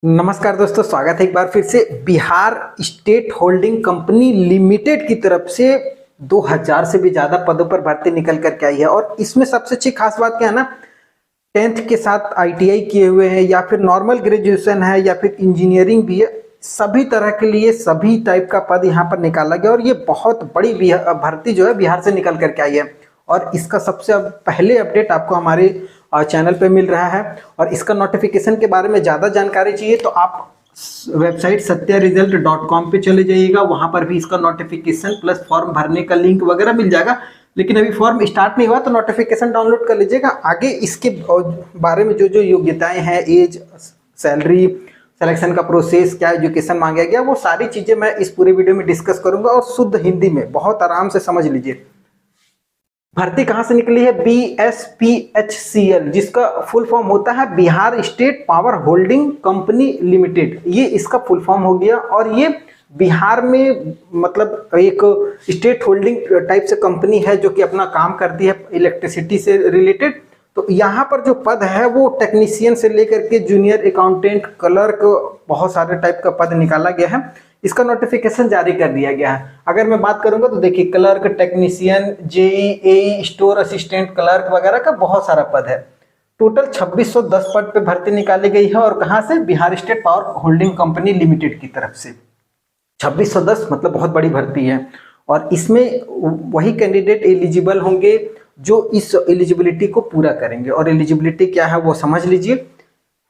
नमस्कार दोस्तों, स्वागत है एक बार फिर से। Bihar state holding company limited की तरफ से 2000 से भी ज्यादा पदों पर भर्ती निकल करके आई है। और इसमें सबसे अच्छी खास बात क्या है ना, 10th के साथ आईटीआई किए हुए हैं या फिर नॉर्मल ग्रेजुएशन है या फिर इंजीनियरिंग भी है, सभी तरह के लिए सभी टाइप का पद यहाँ पर निकाला गया। और ये बहुत बड़ी भर्ती जो है बिहार से निकल करके आई है। और इसका सबसे पहले अपडेट आपको हमारे चैनल पे मिल रहा है। और इसका नोटिफिकेशन के बारे में ज़्यादा जानकारी चाहिए तो आप वेबसाइट satyaresult.com पे चले जाइएगा। वहां पर भी इसका नोटिफिकेशन प्लस फॉर्म भरने का लिंक वगैरह मिल जाएगा। लेकिन अभी फॉर्म स्टार्ट नहीं हुआ तो नोटिफिकेशन डाउनलोड कर लीजिएगा। आगे इसके बारे में जो जो योग्यताएं हैं, एज, सैलरी, सिलेक्शन का प्रोसेस, क्या एजुकेशन मांगा गया, वो सारी चीज़ें मैं इस पूरे वीडियो में डिस्कस करूंगा और शुद्ध हिंदी में बहुत आराम से समझ लीजिए। भर्ती कहां से निकली है? BSPHCL, जिसका फुल फॉर्म होता है Bihar state power holding company limited. ये इसका फुल फॉर्म हो गया। और ये बिहार में मतलब एक स्टेट होल्डिंग टाइप से कंपनी है जो कि अपना काम करती है इलेक्ट्रिसिटी से रिलेटेड। तो यहाँ पर जो पद है वो टेक्नीशियन से लेकर के जूनियर अकाउंटेंट, क्लर्क, बहुत सारे टाइप का पद निकाला गया है। इसका नोटिफिकेशन जारी कर दिया गया है। अगर मैं बात करूंगा तो देखिए, clerk, technician, JE, store assistant, clerk वगैरह का बहुत सारा पद है। टोटल 2610 पद पे भर्ती निकाली गई है। और कहां से? Bihar state power holding company limited की तरफ से। 2610 मतलब बहुत बड़ी भर्ती है। और इसमें वही कैंडिडेट एलिजिबल होंगे जो इस एलिजिबिलिटी को पूरा करेंगे। और एलिजिबिलिटी क्या है वो समझ लीजिए।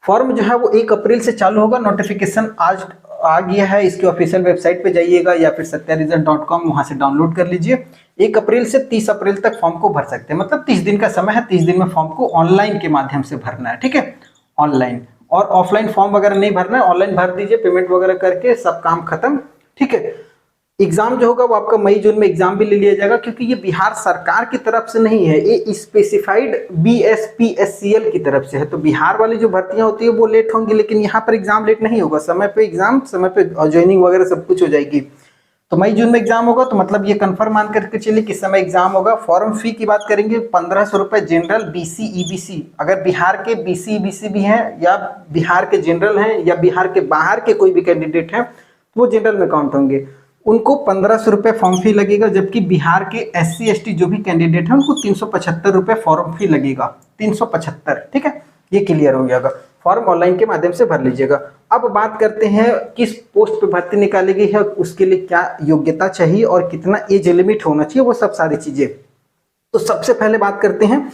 फॉर्म जो है वो 1 अप्रैल से चालू होगा। नोटिफिकेशन आज आ गया है। इसके ऑफिशियल वेबसाइट पे जाइएगा या फिर satyaresult.com, वहां से डाउनलोड कर लीजिए। 1 अप्रैल से 30 अप्रैल तक फॉर्म को भर सकते हैं। मतलब 30 दिन का समय है। 30 दिन में फॉर्म को ऑनलाइन के माध्यम से भरना है। ठीक है, ऑनलाइन। और ऑफलाइन फॉर्म वगैरह नहीं भरना है, ऑनलाइन भर दीजिए, पेमेंट वगैरह करके सब काम खत्म। ठीक है। एग्जाम जो होगा वो आपका मई जून में एग्जाम भी ले लिया जाएगा, क्योंकि ये बिहार सरकार की तरफ से नहीं है, ये स्पेसिफाइड BSPHCL की तरफ से है। तो बिहार वाली जो भर्तियां होती है वो लेट होंगी, लेकिन यहाँ पर एग्जाम लेट नहीं होगा। समय पे एग्जाम, समय पे ज्वाइनिंग वगैरह सब कुछ हो जाएगी। तो मई जून में एग्जाम होगा। तो मतलब ये कंफर्म मान करके चलिए किस समय एग्जाम होगा। फॉर्म फी की बात करेंगे, 1500 रुपए जनरल, BC EBC, अगर बिहार के BC EBC भी हैं या बिहार के जनरल हैं या बिहार के बाहर के कोई भी कैंडिडेट हैं तो वो जनरल में काउंट होंगे। उनको 1500 रुपये फॉर्म फी लगेगा। जबकि बिहार के SC ST जो भी कैंडिडेट है उनको 375 रुपये फॉर्म फी लगेगा। 375। ठीक है, ये क्लियर हो गया। फॉर्म ऑनलाइन के माध्यम से भर लीजिएगा। अब बात करते हैं किस पोस्ट पे भर्ती निकाली गई है, उसके लिए क्या योग्यता चाहिए और कितना एज लिमिट होना चाहिए, वो सब सारी चीजें। तो सबसे पहले बात करते हैं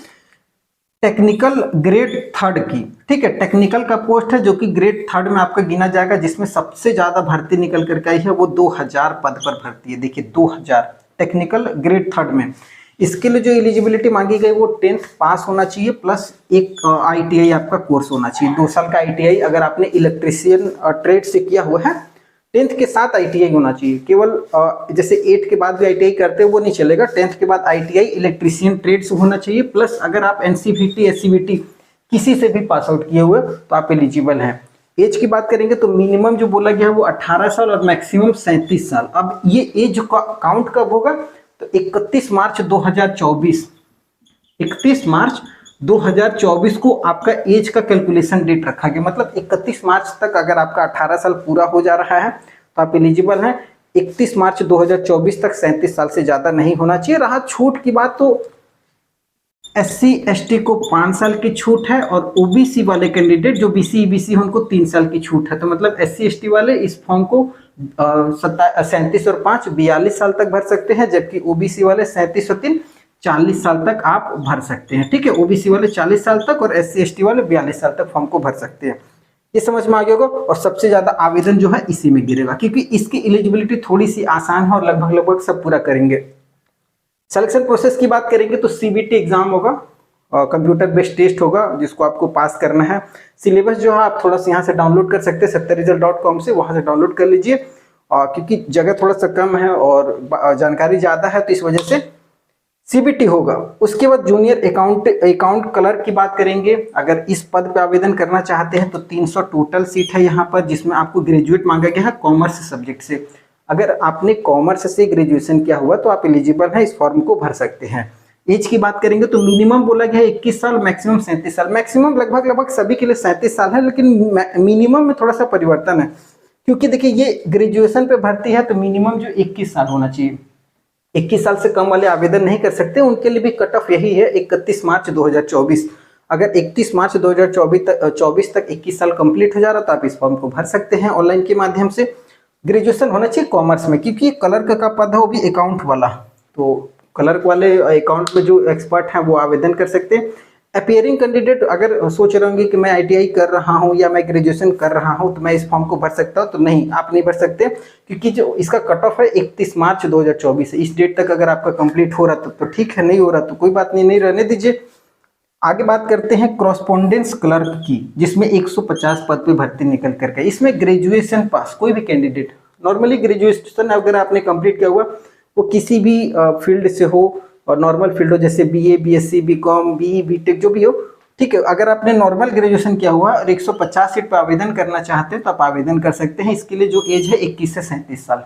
टेक्निकल ग्रेड 3 की। ठीक है, टेक्निकल का पोस्ट है जो कि ग्रेड 3 में आपका गिना जाएगा, जिसमें सबसे ज्यादा भर्ती निकल करके आई है वो 2000 पद पर भर्ती है। देखिए 2000 टेक्निकल ग्रेड 3 में। इसके लिए जो एलिजिबिलिटी मांगी गई वो 10th पास होना चाहिए प्लस एक ITI आपका कोर्स होना चाहिए। 2 साल का ITI अगर आपने इलेक्ट्रिशियन ट्रेड से किया हुआ है, 10th के साथ ITI होना चाहिए। केवल जैसे 8 के बाद भी ITI करते हैं वो नहीं चलेगा। 10th के बाद ITI इलेक्ट्रिशियन ट्रेड से होना चाहिए। प्लस अगर आप NCVT SCVT किसी से भी पास आउट किए हुए तो आप एलिजिबल हैं। एज की बात करेंगे तो मिनिमम जो बोला गया है वो 18 साल और मैक्सिमम 37 साल। अब ये एज काउंट कब होगा? तो 31 मार्च 2024, 31 मार्च 2024 को आपका एज का कैलकुलेशन डेट रखा गया। मतलब 31 मार्च तक अगर आपका 18 साल पूरा हो जा रहा है तो आप एलिजिबल हैं। 31 मार्च 2024 तक 37 साल से ज़्यादा नहीं होना चाहिए। रहा छूट की बात तो SC ST को 5 साल की छूट है और OBC वाले कैंडिडेट जो BC EBC है उनको 3 साल की छूट है। तो मतलब SC ST वाले इस फॉर्म को 37 और 5 42 साल तक भर सकते हैं, जबकि OBC वाले 37 और 3 40 साल तक आप भर सकते हैं। ठीक है, OBC वाले 40 साल तक और SC ST वाले 42 साल तक फॉर्म को भर सकते हैं। ये समझ में आ गया होगा। और सबसे ज्यादा आवेदन जो है इसी में गिरेगा, क्योंकि इसकी एलिजिबिलिटी थोड़ी सी आसान है और लगभग सब पूरा करेंगे। सिलेक्शन प्रोसेस की बात करेंगे तो CBT एग्जाम होगा, कंप्यूटर बेस्ड टेस्ट होगा जिसको आपको पास करना है। सिलेबस जो है आप थोड़ा सा यहाँ से डाउनलोड कर सकते हैं satyaresult.com से, वहां से डाउनलोड कर लीजिए। क्योंकि जगह थोड़ा सा कम है और जानकारी ज्यादा है तो इस वजह से CBT होगा। उसके बाद जूनियर अकाउंट क्लर्क की बात करेंगे। अगर इस पद पे आवेदन करना चाहते हैं तो 300 टोटल सीट है यहाँ पर, जिसमें आपको ग्रेजुएट मांगा गया है कॉमर्स सब्जेक्ट से। अगर आपने कॉमर्स से ग्रेजुएशन किया हुआ तो आप एलिजिबल हैं, इस फॉर्म को भर सकते हैं। एज की बात करेंगे तो मिनिमम बोला गया है 21 साल, मैक्सिमम 37 साल। मैक्सिमम लगभग सभी के लिए 37 साल है, लेकिन मिनिमम में थोड़ा सा परिवर्तन है, क्योंकि देखिए ये ग्रेजुएशन पे भर्ती है तो मिनिमम जो 21 साल होना चाहिए। 21 साल से कम वाले आवेदन नहीं कर सकते, उनके लिए भी कट ऑफ यही है 31 मार्च 2024। अगर 31 मार्च 2024 तक 21 साल कंप्लीट हो जा रहा तो आप इस फॉर्म को भर सकते हैं ऑनलाइन के माध्यम से। ग्रेजुएशन होना चाहिए कॉमर्स में, क्योंकि क्लर्क का पद है वो भी अकाउंट वाला, तो क्लर्क वाले अकाउंट में जो एक्सपर्ट हैं वो आवेदन कर सकते हैं। अपियरिंग कैंडिडेट अगर सोच रहे होंगे कि मैं ITI कर रहा हूं या मैं ग्रेजुएशन कर रहा हूं तो मैं इस फॉर्म को भर सकता हूं, तो नहीं, आप नहीं भर सकते, क्योंकि जो इसका कट ऑफ है 31 मार्च 2024 है। इस डेट तक अगर आपका कंप्लीट हो रहा तो ठीक है, नहीं हो रहा तो कोई बात नहीं, नहीं रहने दीजिए। आगे बात करते हैं क्रॉस्पोंडेंस क्लर्क की, जिसमें 150 पद पे भर्ती निकल करके। इसमें ग्रेजुएशन पास कोई भी कैंडिडेट, नॉर्मली ग्रेजुएशन अगर आपने कंप्लीट किया हुआ वो किसी भी फील्ड से हो, और नॉर्मल फील्ड हो जैसे BA BSc BCom BE BTech जो भी हो, ठीक है। अगर आपने नॉर्मल ग्रेजुएशन किया हुआ और 150 सीट पर आवेदन करना चाहते हैं तो आप आवेदन कर सकते हैं। इसके लिए जो एज है 21 से 37 साल,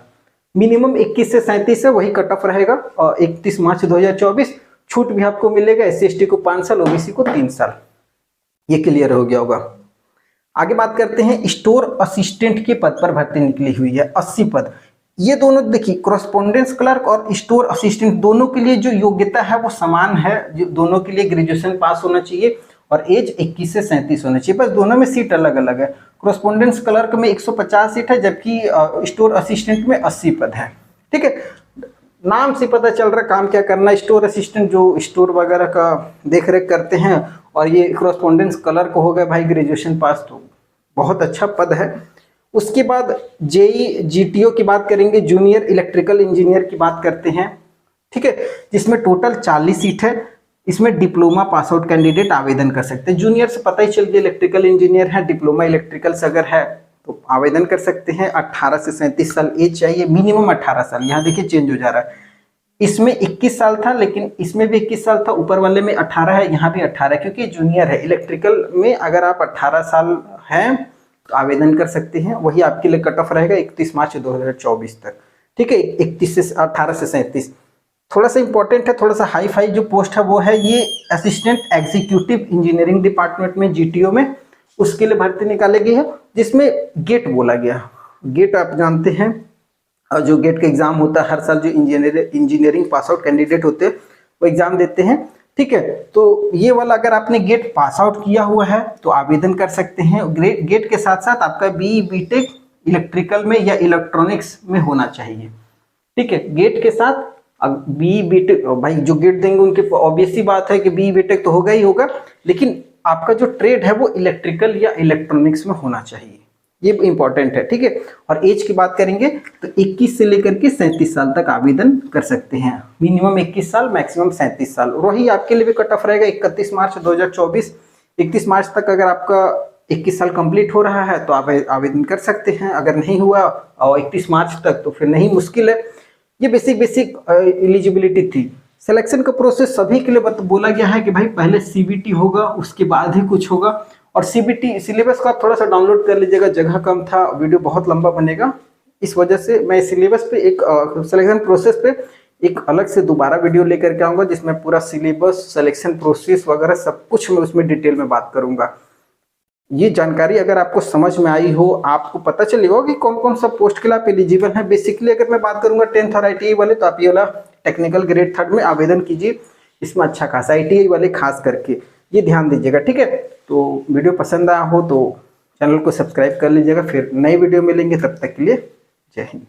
मिनिमम 21 से 37 है, वही कट ऑफ रहेगा। और 31 मार्च 2024 छूट भी आपको मिलेगा, SC/ST को 5 साल, OBC को 3 साल। ये क्लियर हो गया होगा। आगे बात करते हैं स्टोर असिस्टेंट के पद पर भर्ती निकली हुई है 80 पद। ये दोनों देखिए, कॉरेस्पॉन्डेंस क्लर्क और स्टोर असिस्टेंट दोनों के लिए जो योग्यता है वो समान है, जो दोनों के लिए ग्रेजुएशन पास होना चाहिए और एज 21 से 37 होना चाहिए, बस दोनों में सीट अलग अलग है। कॉरेस्पॉन्डेंस क्लर्क में 150 सीट है, जबकि स्टोर असिस्टेंट में 80 पद है, ठीक है। नाम से पता चल रहा काम क्या करना है। स्टोर असिस्टेंट जो स्टोर वगैरह का देख रेख करते हैं, और ये कॉरेस्पॉन्डेंस क्लर्क हो गए भाई ग्रेजुएशन पास, तो बहुत अच्छा पद है। उसके बाद JEE GTO की बात करेंगे, जूनियर इलेक्ट्रिकल इंजीनियर की बात करते हैं, ठीक है, जिसमें टोटल 40 सीट है। इसमें डिप्लोमा पास आउट कैंडिडेट आवेदन कर सकते हैं। जूनियर से पता ही चल गया इलेक्ट्रिकल इंजीनियर है, डिप्लोमा इलेक्ट्रिकल से अगर है तो आवेदन कर सकते हैं। 18 से 37 साल एज चाहिए, मिनिमम 18 साल। यहाँ देखिए चेंज हो जा रहा है, इसमें 21 साल था, लेकिन इसमें भी 21 साल था, ऊपर वाले में 18 है, यहाँ भी 18 है, क्योंकि जूनियर है। इलेक्ट्रिकल में अगर आप 18 साल हैं तो आवेदन कर सकते हैं, वही आपके लिए कट ऑफ रहेगा 31 मार्च 2024 तक, ठीक है। 31 से 18 से 37 थोड़ा सा इंपॉर्टेंट है, थोड़ा सा हाई फाई जो पोस्ट है वो है ये असिस्टेंट एग्जीक्यूटिव इंजीनियरिंग डिपार्टमेंट में GTO में, उसके लिए भर्ती निकाली गई है, जिसमें गेट बोला गया। गेट आप जानते हैं, जो गेट का एग्जाम होता है हर साल, जो इंजीनियरिंग पास आउट कैंडिडेट होते हैं वो एग्जाम देते हैं, ठीक है। तो ये वाला अगर आपने गेट पास आउट किया हुआ है तो आवेदन कर सकते हैं। गेट के साथ साथ आपका BE BTech इलेक्ट्रिकल में या इलेक्ट्रॉनिक्स में होना चाहिए, ठीक है। गेट के साथ BE BTech, भाई जो गेट देंगे उनके ऑब्वियस सी बात है कि BE BTech तो होगा ही होगा, लेकिन आपका जो ट्रेड है वो इलेक्ट्रिकल या इलेक्ट्रॉनिक्स में होना चाहिए, ये इंपॉर्टेंट है, ठीक है। और एज की बात करेंगे तो 21 से लेकर के 37 साल तक आवेदन कर सकते हैं। मिनिमम 21 साल, मैक्सिमम 37 साल। वही आपके लिए भी कट ऑफ रहेगा 31 मार्च 2024। 31 मार्च तक अगर आपका 21 साल कंप्लीट हो रहा है तो आप आवेदन कर सकते हैं। अगर नहीं हुआ और 31 मार्च तक तो फिर नहीं, मुश्किल है। ये बेसिक एलिजिबिलिटी थी। सिलेक्शन का प्रोसेस सभी के लिए बोला गया है कि भाई पहले CBT होगा, उसके बाद ही कुछ होगा। और CBT सिलेबस का थोड़ा सा डाउनलोड कर लीजिएगा, जगह कम था, वीडियो बहुत लंबा बनेगा, इस वजह से मैं सिलेबस पे एक सिलेक्शन प्रोसेस पे एक अलग से दोबारा वीडियो लेकर के आऊँगा, जिसमें पूरा सिलेबस, सिलेक्शन प्रोसेस वगैरह सब कुछ मैं उसमें डिटेल में बात करूँगा। ये जानकारी अगर आपको समझ में आई हो, आपको पता चलेगा कि कौन कौन सा पोस्ट के लिए आप एलिजिबल हैं। बेसिकली अगर मैं बात करूँगा 10th और ITI वाले, तो आप ये वाला टेक्निकल ग्रेड 3 में आवेदन कीजिए, इसमें अच्छा खासा ITI वाले खास करके ये ध्यान दीजिएगा, ठीक है। तो वीडियो पसंद आया हो तो चैनल को सब्सक्राइब कर लीजिएगा। फिर नई वीडियो मिलेंगे, तब तक के लिए जय हिंद।